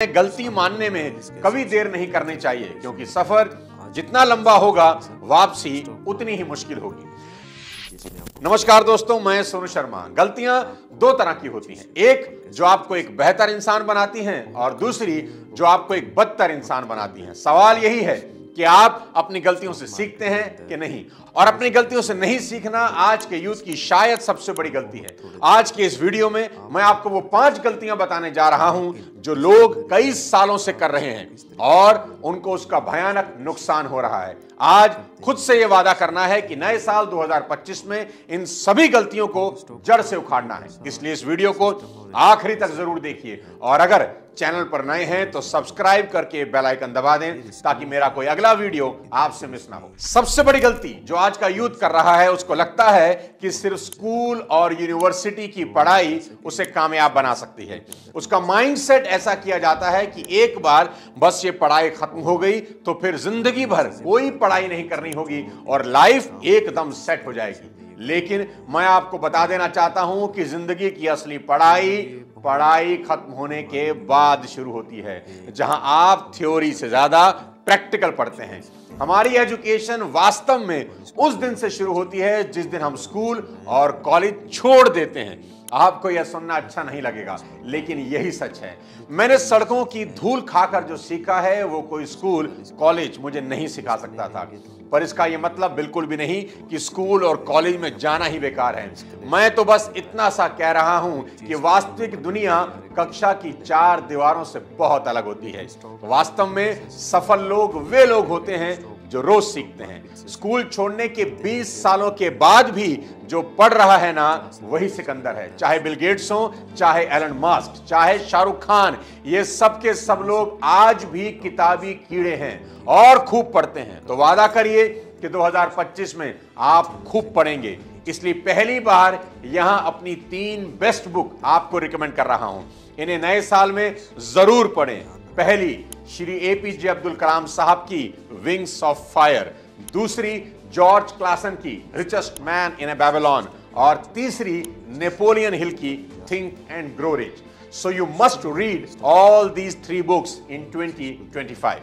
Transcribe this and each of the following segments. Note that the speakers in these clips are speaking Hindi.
गलती मानने में कभी देर नहीं करनी चाहिए, क्योंकि सफर जितना लंबा होगा वापसी उतनी ही मुश्किल होगी। नमस्कार दोस्तों, मैं सोनू शर्मा। गलतियां दो तरह की होती हैं, एक जो आपको एक बेहतर इंसान बनाती हैं और दूसरी जो आपको एक बदतर इंसान बनाती हैं। सवाल यही है कि आप अपनी गलतियों से सीखते हैं कि नहीं। और अपनी गलतियों से नहीं सीखना आज के यूथ की शायद सबसे बड़ी गलती है। आज के इस वीडियो में मैं आपको वो 5 गलतियां बताने जा रहा हूं जो लोग कई सालों से कर रहे हैं और उनको उसका भयानक नुकसान हो रहा है। आज खुद से यह वादा करना है कि नए साल 2025 में इन सभी गलतियों को जड़ से उखाड़ना है। इसलिए इस वीडियो को आखिरी तक जरूर देखिए और अगर चैनल पर नए हैं तो सब्सक्राइब करके बेल आइकन दबा दें ताकि मेरा कोई अगला वीडियो आपसे मिस ना हो। सबसे बड़ी गलती जो आज का यूथ कर रहा है, उसको लगता है कि सिर्फ स्कूल और यूनिवर्सिटी की पढ़ाई उसे कामयाब बना सकती है। उसका माइंडसेट ऐसा किया जाता है कि एक बार बस ये पढ़ाई खत्म हो गई तो फिर जिंदगी भर कोई पढ़ाई नहीं करनी होगी और लाइफ एकदम सेट हो जाएगी। लेकिन मैं आपको बता देना चाहता हूं कि जिंदगी की असली पढ़ाई खत्म होने के बाद शुरू होती है, जहां आप थ्योरी से ज्यादा प्रैक्टिकल पढ़ते हैं। हमारी एजुकेशन वास्तव में उस दिन से शुरू होती है जिस दिन हम स्कूल और कॉलेज छोड़ देते हैं। आपको यह सुनना अच्छा नहीं लगेगा, लेकिन यही सच है। मैंने सड़कों की धूल खाकर जो सीखा है वो कोई स्कूल कॉलेज मुझे नहीं सिखा सकता था। पर इसका यह मतलब बिल्कुल भी नहीं कि स्कूल और कॉलेज में जाना ही बेकार है। मैं तो बस इतना सा कह रहा हूं कि वास्तविक दुनिया कक्षा की 4 दीवारों से बहुत अलग होती है। वास्तव में सफल लोग वे लोग होते हैं जो रोज सीखते हैं। स्कूल छोड़ने के 20 सालों के बाद भी जो पढ़ रहा है ना, वही सिकंदर है। चाहे बिल गेट्स हो, चाहे एलन मस्क, चाहे शाहरुख खान, ये सब के सब लोग आज भी किताबी कीड़े हैं और खूब पढ़ते हैं। तो वादा करिए कि 2025 में आप खूब पढ़ेंगे। इसलिए पहली बार यहां अपनी 3 बेस्ट बुक आपको रिकमेंड कर रहा हूं। इन्हें नए साल में जरूर पढ़ें। पहली, श्री एपीजे अब्दुल कलाम साहब की विंग्स ऑफ फायर। दूसरी, जॉर्ज क्लासन की richest man in A Babylon. और तीसरी, नेपोलियन हिल की think and grow rich. So you must read all these 3 books इन 2025।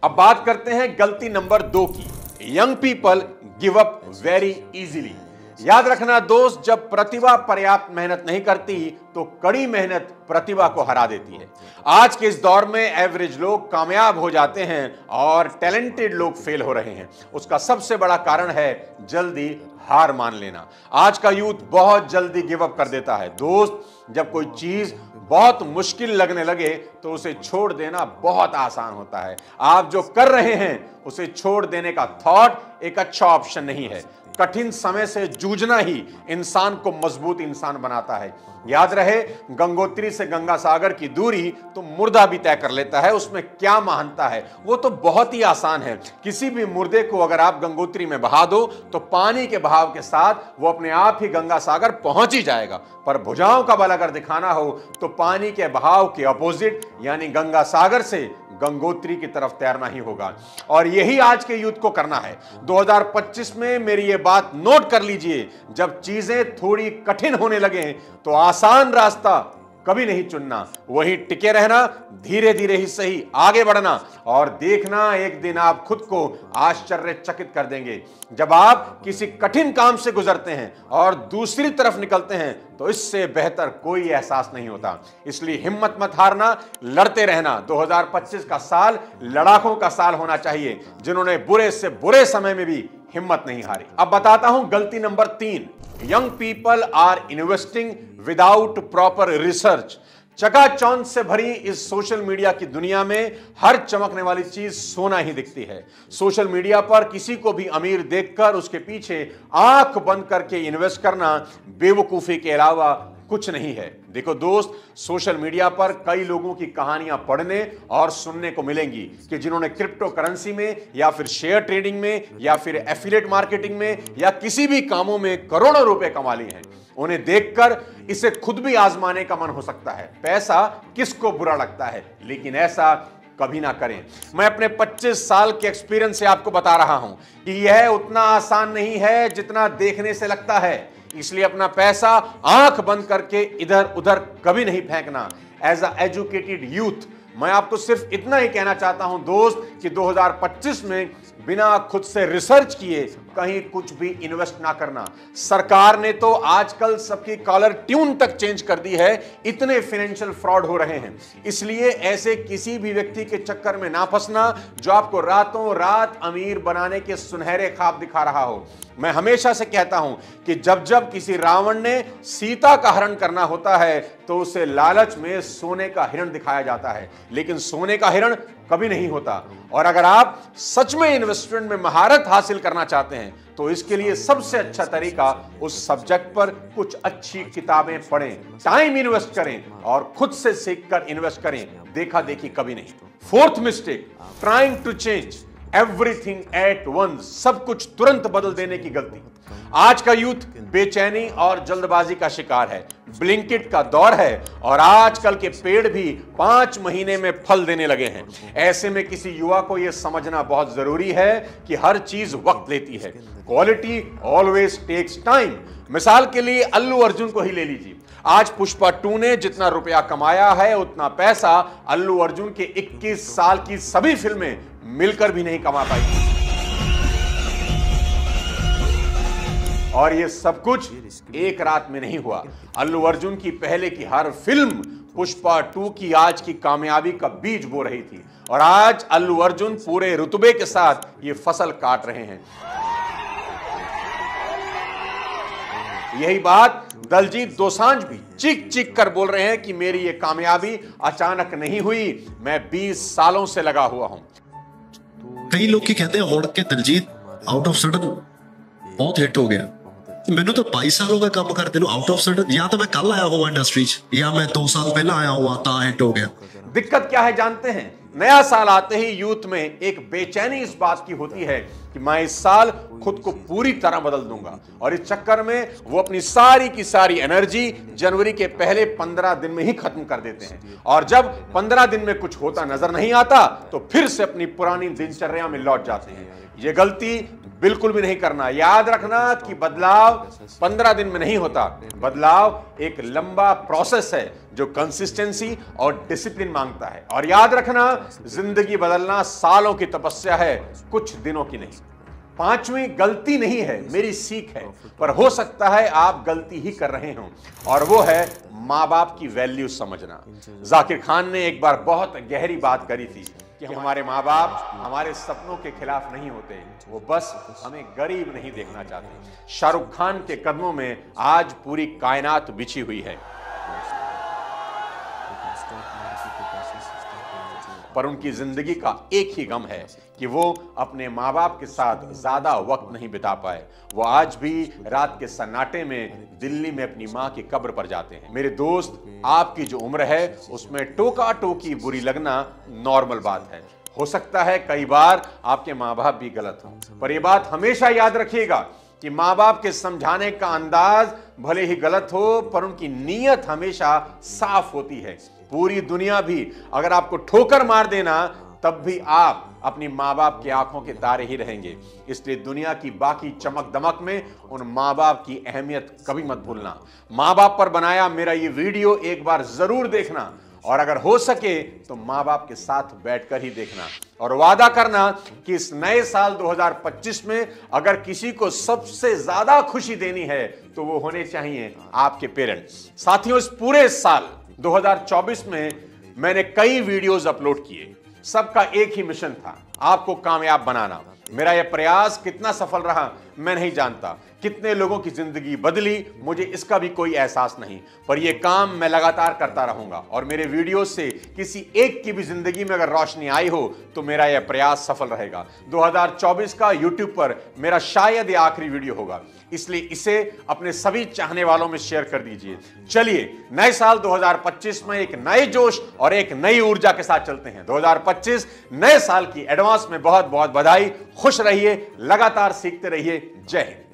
अब बात करते हैं गलती नंबर 2 की। Young people give up very easily. याद रखना दोस्त, जब प्रतिभा पर्याप्त मेहनत नहीं करती तो कड़ी मेहनत प्रतिभा को हरा देती है। आज के इस दौर में एवरेज लोग कामयाब हो जाते हैं और टैलेंटेड लोग फेल हो रहे हैं। उसका सबसे बड़ा कारण है जल्दी हार मान लेना। आज का यूथ बहुत जल्दी गिव अप कर देता है। दोस्त, जब कोई चीज बहुत मुश्किल लगने लगे तो उसे छोड़ देना बहुत आसान होता है। आप जो कर रहे हैं उसे छोड़ देने का थॉट एक अच्छा ऑप्शन नहीं है। कठिन समय से जूझना ही इंसान को मजबूत इंसान बनाता है। याद रहे, गंगोत्री से गंगा सागर की दूरी तो मुर्दा भी तय कर लेता है। उसमें क्या महानता है, वो तो बहुत ही आसान है। किसी भी मुर्दे को अगर आप गंगोत्री में बहा दो तो पानी के बहाव के साथ वो अपने आप ही गंगा सागर पहुंच ही जाएगा। पर भुजाओं का बल अगर दिखाना हो तो पानी के बहाव के अपोजिट यानी गंगा सागर से गंगोत्री की तरफ तैरना ही होगा। और यही आज के यूथ को करना है। 2025 में मेरी ये बात नोट कर लीजिए, जब चीजें थोड़ी कठिन होने लगे तो आसान रास्ता कभी नहीं चुनना, वहीं टिके रहना, धीरे धीरे ही सही आगे बढ़ना और देखना एक दिन आप खुद को आश्चर्यचकित कर देंगे। जब आप किसी कठिन काम से गुजरते हैं और दूसरी तरफ निकलते हैं तो इससे बेहतर कोई एहसास नहीं होता। इसलिए हिम्मत मत हारना, लड़ते रहना। 2025 का साल लड़ाकों का साल होना चाहिए, जिन्होंने बुरे से बुरे समय में भी हिम्मत नहीं हारी। अब बताता हूं गलती number 3। Young people are investing without proper research. चकाचौंध से भरी इस सोशल मीडिया की दुनिया में हर चमकने वाली चीज सोना ही दिखती है। सोशल मीडिया पर किसी को भी अमीर देखकर उसके पीछे आंख बंद करके इन्वेस्ट करना बेवकूफी के अलावा कुछ नहीं है। देखो दोस्त, सोशल मीडिया पर कई लोगों की कहानियां पढ़ने और सुनने को मिलेंगी कि जिन्होंने क्रिप्टो करेंसी में या फिर शेयर ट्रेडिंग में या फिर एफिलिएट मार्केटिंग में या किसी भी कामों में करोड़ों रुपए कमा लिए हैं। उन्हें देखकर इसे खुद भी आजमाने का मन हो सकता है। पैसा किसको बुरा लगता है, लेकिन ऐसा कभी ना करें। मैं अपने 25 साल के एक्सपीरियंस से आपको बता रहा हूं कि यह उतना आसान नहीं है जितना देखने से लगता है। इसलिए अपना पैसा आंख बंद करके इधर उधर कभी नहीं फेंकना। एज अ एजुकेटेड यूथ मैं आपको सिर्फ इतना ही कहना चाहता हूं दोस्त कि 2025 में बिना खुद से रिसर्च किए कहीं कुछ भी इन्वेस्ट ना करना। सरकार ने तो आजकल सबकी कॉलर ट्यून तक चेंज कर दी है, इतने फाइनेंशियल फ्रॉड हो रहे हैं। इसलिए ऐसे किसी भी व्यक्ति के चक्कर में ना फंसना जो आपको रातों रात अमीर बनाने के सुनहरे ख्वाब दिखा रहा हो। मैं हमेशा से कहता हूं कि जब जब किसी रावण ने सीता का हरण करना होता है तो उसे लालच में सोने का हिरण दिखाया जाता है, लेकिन सोने का हिरण कभी नहीं होता। और अगर आप सच में इन्वेस्टमेंट में महारत हासिल करना चाहते हैं तो इसके लिए सबसे अच्छा तरीका उस सब्जेक्ट पर कुछ अच्छी किताबें पढ़ें, टाइम इन्वेस्ट करें और खुद से सीखकर इन्वेस्ट करें, देखा देखी कभी नहीं। Fourth mistake, trying to change everything at once, सब कुछ तुरंत बदल देने की गलती। आज का यूथ बेचैनी और जल्दबाजी का शिकार है। ब्लिंकिट का दौर है और आजकल के पेड़ भी 5 महीने में फल देने लगे हैं। ऐसे में किसी युवा को यह समझना बहुत जरूरी है कि हर चीज वक्त लेती है। Quality always takes time. मिसाल के लिए अल्लू अर्जुन को ही ले लीजिए। आज पुष्पा 2 ने जितना रुपया कमाया है उतना पैसा अल्लू अर्जुन के 21 साल की सभी फिल्में मिलकर भी नहीं कमा पाई। और ये सब कुछ एक रात में नहीं हुआ। अल्लू अर्जुन की पहले की हर फिल्म पुष्पा 2 की आज की कामयाबी का बीज बो रही थी और आज अल्लू अर्जुन पूरे रुतबे के साथ ये फसल काट रहे हैं। यही बात दलजीत दोसांझ भी चीख चीख कर बोल रहे हैं कि मेरी ये कामयाबी अचानक नहीं हुई, मैं 20 सालों से लगा हुआ हूं। कई लोग की कहते हैं होड़ के दलजीत आउट ऑफ सडन बहुत हिट हो गया। मैंने तो 22 सालों का काम करते लो आउट ऑफ सडन, या तो मैं कल आया हुआ इंडस्ट्री या मैं 2 साल पहले आया हुआ था हिट हो गया। दिक्कत क्या है जानते हैं? नया साल आते ही यूथ में एक बेचैनी इस बात की होती है कि मैं इस साल खुद को पूरी तरह बदल दूंगा, और इस चक्कर में वो अपनी सारी की सारी एनर्जी जनवरी के पहले 15 दिन में ही खत्म कर देते हैं। और जब 15 दिन में कुछ होता नजर नहीं आता तो फिर से अपनी पुरानी दिनचर्या में लौट जाते हैं। ये गलती बिल्कुल भी नहीं करना। याद रखना कि बदलाव 15 दिन में नहीं होता। बदलाव एक लंबा प्रोसेस है जो कंसिस्टेंसी और डिसिप्लिन मांगता है। और याद रखना, जिंदगी बदलना सालों की तपस्या है, कुछ दिनों की नहीं। 5वीं गलती नहीं है, मेरी सीख है, पर हो सकता है आप गलती ही कर रहे हो, और वो है माँ बाप की वैल्यू समझना। जाकिर खान ने एक बार बहुत गहरी बात करी थी कि हमारे माँ बाप हमारे सपनों के खिलाफ नहीं होते, वो बस हमें गरीब नहीं देखना चाहते। शाहरुख खान के कदमों में आज पूरी कायनात बिछी हुई है, पर उनकी जिंदगी का एक ही गम है कि वो अपने माँ बाप के साथ ज्यादा वक्त नहीं बिता पाए। वो आज भी रात के सन्नाटे में दिल्ली में अपनी माँ की कब्र पर जाते हैं। मेरे दोस्त, आपकी जो उम्र है उसमें टोका टोकी बुरी लगना नॉर्मल बात है। हो सकता है कई बार आपके माँ बाप भी गलत हों, पर यह बात हमेशा याद रखिएगा कि माँ बाप के समझाने का अंदाज भले ही गलत हो, पर उनकी नीयत हमेशा साफ होती है। पूरी दुनिया भी अगर आपको ठोकर मार देना, तब भी आप अपनी माँ बाप की आंखों के तारे ही रहेंगे। इसलिए दुनिया की बाकी चमक दमक में उन माँ बाप की अहमियत कभी मत भूलना। माँ बाप पर बनाया मेरा ये वीडियो एक बार जरूर देखना, और अगर हो सके तो माँ बाप के साथ बैठकर ही देखना, और वादा करना कि इस नए साल 2025 में अगर किसी को सबसे ज्यादा खुशी देनी है तो वो होने चाहिए आपके पेरेंट्स। साथियों, इस पूरे साल 2024 में मैंने कई वीडियोस अपलोड किए, सबका एक ही मिशन था, आपको कामयाब बनाना। मेरा यह प्रयास कितना सफल रहा मैं नहीं जानता, कितने लोगों की जिंदगी बदली मुझे इसका भी कोई एहसास नहीं, पर यह काम मैं लगातार करता रहूंगा, और मेरे वीडियो से किसी एक की भी जिंदगी में अगर रोशनी आई हो तो मेरा यह प्रयास सफल रहेगा। 2024 का YouTube पर मेरा शायद यह आखिरी वीडियो होगा, इसलिए इसे अपने सभी चाहने वालों में शेयर कर दीजिए। चलिए नए साल 2025 में एक नए जोश और एक नई ऊर्जा के साथ चलते हैं। 2025 नए साल की एडवांस में बहुत बहुत बधाई। खुश रहिए, लगातार सीखते रहिए। जय हिंद।